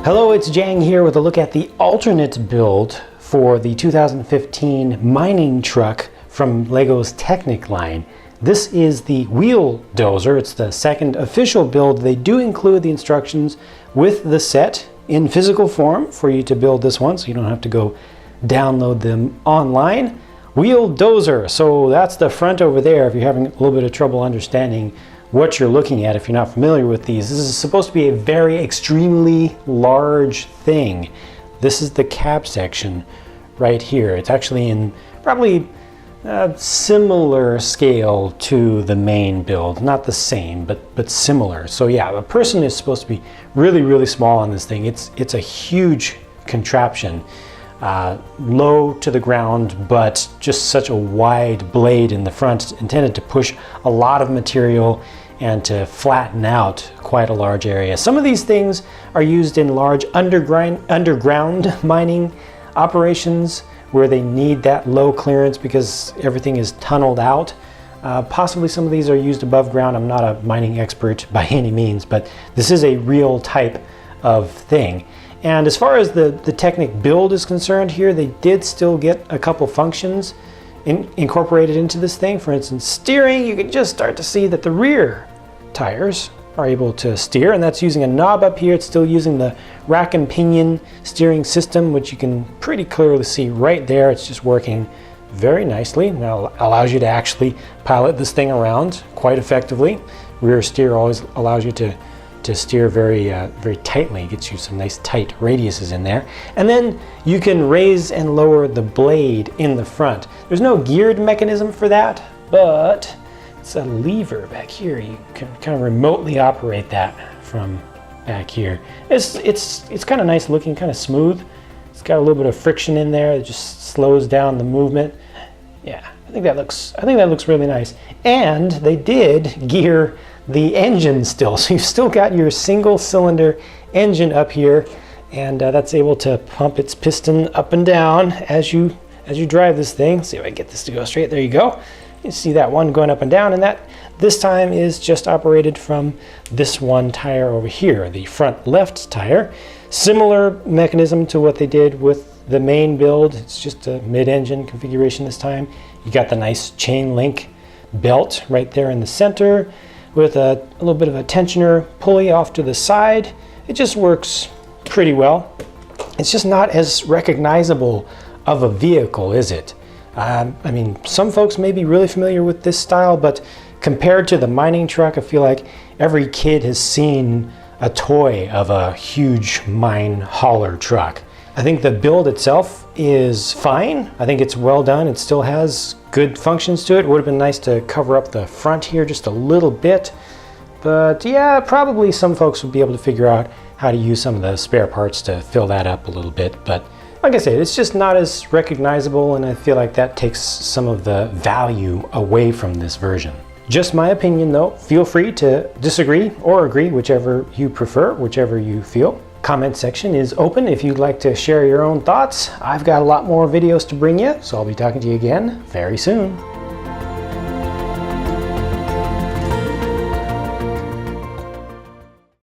Hello, it's Jang here with a look at the alternate build for the 2015 mining truck from LEGO's Technic line. This is the Wheel Dozer. It's the second official build. They do include the instructions with the set in physical form for you to build this one, so you don't have to go download them online. Wheel Dozer, so that's the front over there if you're having a little bit of trouble understanding what you're looking at if you're not familiar with these. This is supposed to be a very extremely large thing. This is the cab section right here. It's actually in probably a similar scale to the main build. Not the same, but similar. So yeah, the person is supposed to be really small on this thing. It's a huge contraption. Low to the ground, but just such a wide blade in the front, intended to push a lot of material and to flatten out quite a large area. Some of these things are used in large underground mining operations where they need that low clearance because everything is tunneled out. Possibly some of these are used above ground. I'm not a mining expert by any means, but this is a real type of thing. And as far as the Technic build is concerned here, they did still get a couple functions incorporated into this thing. For instance, steering, you can just start to see that the rear tires are able to steer, and that's using a knob up here. It's still using the rack and pinion steering system, which you can pretty clearly see right there. It's just working very nicely. Now allows you to actually pilot this thing around quite effectively. Rear steer always allows you to steer very tightly. It gets you some nice tight radiuses in there. And then you can raise and lower the blade in the front. There's no geared mechanism for that, but it's a lever back here. You can kind of remotely operate that from back here. It's kind of nice looking, kind of smooth. It's got a little bit of friction in there. It just slows down the movement. Yeah, I think that looks really nice. And they did gear the engine still, so you've still got your single cylinder engine up here, and that's able to pump its piston up and down as you drive this thing. Let's see if I can get this to go straight. There you go. You see that one going up and down, and that this time is just operated from this one tire over here, the front left tire. Similar mechanism to what they did with the main build. It's just a mid-engine configuration this time. You got the nice chain link belt right there in the center, with a little bit of a tensioner pulley off to the side. It just works pretty well. It's just not as recognizable of a vehicle, is it? I mean, some folks may be really familiar with this style, but compared to the mining truck, I feel like every kid has seen a toy of a huge mine hauler truck. I think the build itself is fine. I think it's well done. It still has good functions to it. It would have been nice to cover up the front here just a little bit. But yeah, probably some folks would be able to figure out how to use some of the spare parts to fill that up a little bit. But like I said, it's just not as recognizable, and I feel like that takes some of the value away from this version. Just my opinion though. Feel free to disagree or agree, whichever you prefer, whichever you feel. Comment section is open if you'd like to share your own thoughts. I've got a lot more videos to bring you, so I'll be talking to you again very soon.